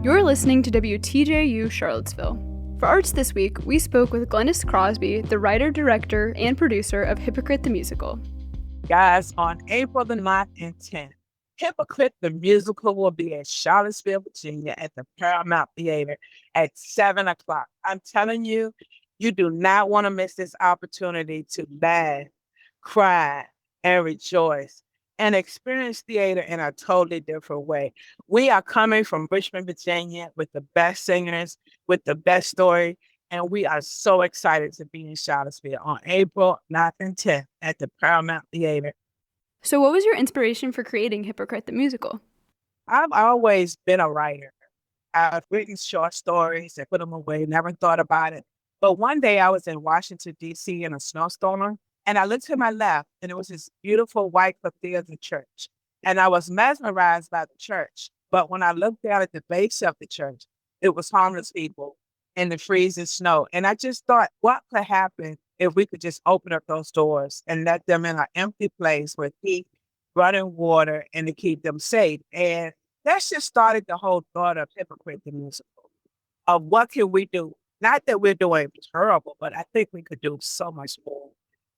You're listening to WTJU Charlottesville. For Arts This Week, we spoke with Glennis Crosby, the writer, director, and producer of Hypocrite the Musical. Guys, on April the 9th and 10th, Hypocrite the Musical will be in Charlottesville, Virginia at the Paramount Theater at 7 o'clock. I'm telling you, you do not want to miss this opportunity to laugh, cry, and rejoice and experience theater in a totally different way. We are coming from Richmond, Virginia with the best singers, with the best story, and we are so excited to be in Charlottesville on April 9th and 10th at the Paramount Theater. So, what was your inspiration for creating Hypocrite the Musical? I've always been a writer. I've written short stories and put them away, never thought about it. But one day I was in Washington, D.C. in a snowstorm, and I looked to my left, and it was this beautiful white cathedral church. And I was mesmerized by the church. But when I looked down at the base of the church, it was homeless people in the freezing snow. And I just thought, what could happen if we could just open up those doors and let them in an empty place with heat, running water, and to keep them safe? And that's just started the whole thought of Hypocrite the Musical, of what can we do? Not that we're doing terrible, but I think we could do so much more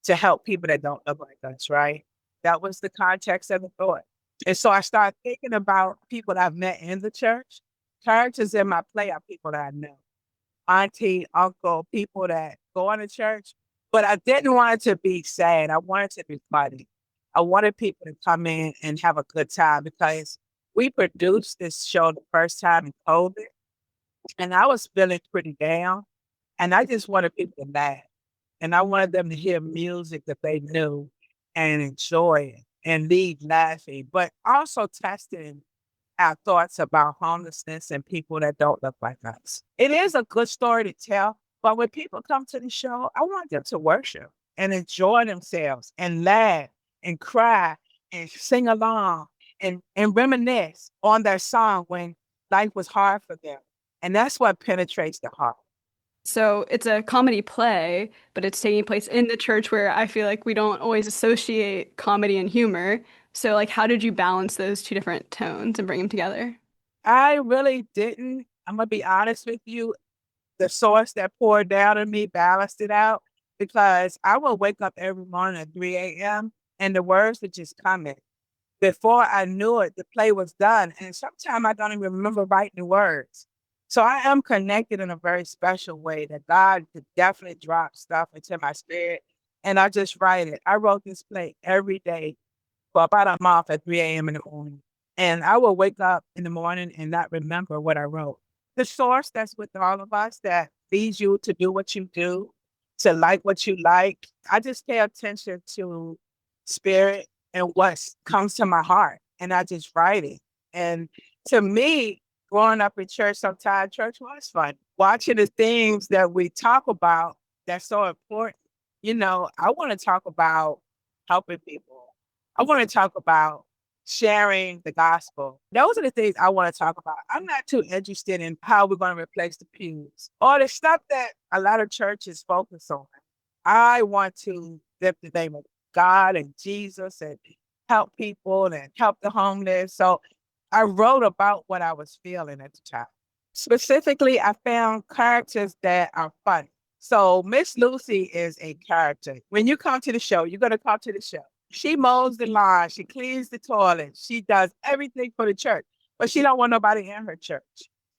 to help people that don't look like us, right? That was the context of the thought. And so I started thinking about people that I've met in the church. Characters in my play are people that I know. Auntie, uncle, people that go into church. But I didn't want it to be sad. I wanted it to be funny. I wanted people to come in and have a good time because we produced this show the first time in COVID, and I was feeling pretty down, and I just wanted people to laugh, and I wanted them to hear music that they knew and enjoy it and leave laughing, but also testing our thoughts about homelessness and people that don't look like us. It is a good story to tell, but when people come to the show, I want them to worship and enjoy themselves and laugh and cry and sing along and reminisce on their song when life was hard for them. And that's what penetrates the heart. So, it's a comedy play, but it's taking place in the church where I feel like we don't always associate comedy and humor. So, like, how did you balance those two different tones and bring them together? I really didn't. I'm going to be honest with you. The source that poured down on me balanced it out because I will wake up every morning at 3 a.m. and the words would just come in. Before I knew it, the play was done. And sometimes I don't even remember writing the words. So I am connected in a very special way that God could definitely drop stuff into my spirit. And I just write it. I wrote this play every day for about a month at 3 a.m. in the morning. And I will wake up in the morning and not remember what I wrote. The source that's with all of us that leads you to do what you do, to like what you like. I just pay attention to spirit and what comes to my heart. And I just write it. And to me, growing up in church, sometimes church was fun. Watching the things that we talk about that's so important. You know, I want to talk about helping people. I want to talk about sharing the gospel. Those are the things I want to talk about. I'm not too interested in how we're going to replace the pews or the stuff that a lot of churches focus on. I want to lift the name of God and Jesus and help people and help the homeless. So I wrote about what I was feeling at the time. Specifically, I found characters that are funny. So Miss Lucy is a character. When you come to the show, you're going to come to the show. She mows the lawn, she cleans the toilet, she does everything for the church, but she don't want nobody in her church.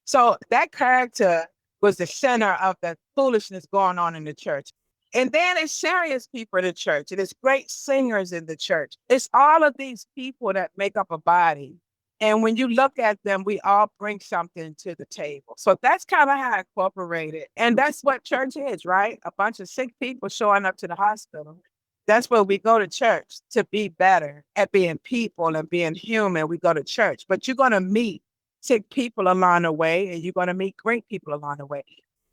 So that character was the center of the foolishness going on in the church. And then it's serious people in the church, and it's great singers in the church. It's all of these people that make up a body. And when you look at them, we all bring something to the table. So that's kind of how I incorporated. And that's what church is, right? A bunch of sick people showing up to the hospital. That's where we go to church to be better at being people and being human. We go to church, but you're going to meet sick people along the way, and you're going to meet great people along the way.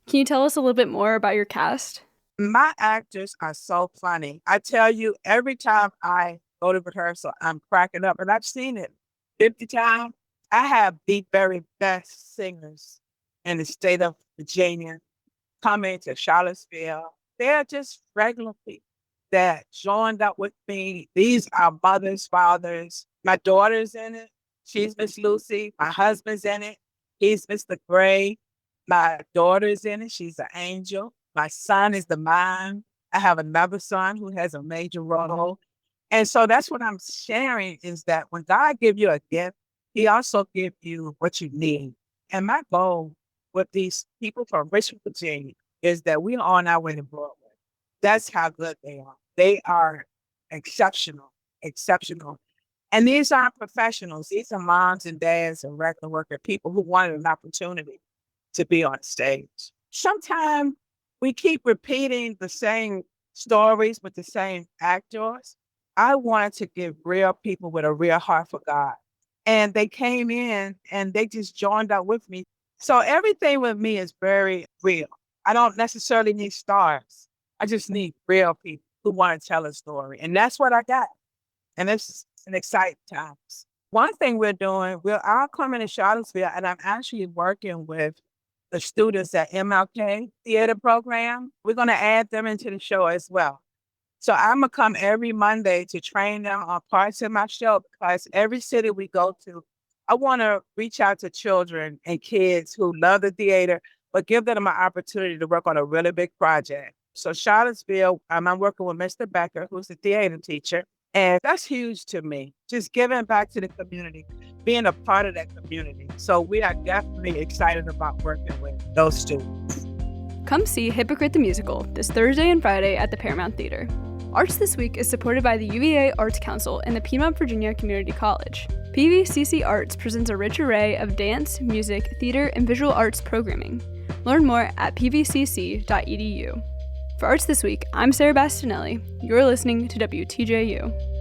Can you tell us a little bit more about your cast? My actors are so funny. I tell you, every time I go to rehearsal, I'm cracking up, and I've seen it 50 times. I have the very best singers in the state of Virginia coming to Charlottesville. They're just regular people that joined up with me. These are mothers, fathers. My daughter's in it. She's Miss Lucy. My husband's in it. He's Mr. Gray. My daughter is in it. She's an angel. My son is the mime. I have another son who has a major role. And so that's what I'm sharing is that when God give you a gift, he also give you what you need. And my goal with these people from Richmond, Virginia is that we are on our way to Broadway. That's how good they are. They are exceptional, exceptional. And these aren't professionals. These are moms and dads and regular worker people who wanted an opportunity to be on stage. Sometimes we keep repeating the same stories with the same actors. I wanted to give real people with a real heart for God. And they came in and they just joined up with me. So everything with me is very real. I don't necessarily need stars. I just need real people who want to tell a story. And that's what I got. And it's an exciting times. One thing we're doing, I'll come into Charlottesville and I'm actually working with the students at MLK theater program. We're going to add them into the show as well. So I'm going to come every Monday to train them on parts of my show because every city we go to, I want to reach out to children and kids who love the theater, but give them an opportunity to work on a really big project. So Charlottesville, I'm working with Mr. Becker, who's the theater teacher. And that's huge to me, just giving back to the community, being a part of that community. So we are definitely excited about working with those students. Come see Hypocrite the Musical this Thursday and Friday at the Paramount Theater. Arts This Week is supported by the UVA Arts Council and the Piedmont Virginia Community College. PVCC Arts presents a rich array of dance, music, theater, and visual arts programming. Learn more at pvcc.edu. For Arts This Week, I'm Sarah Bastinelli. You're listening to WTJU.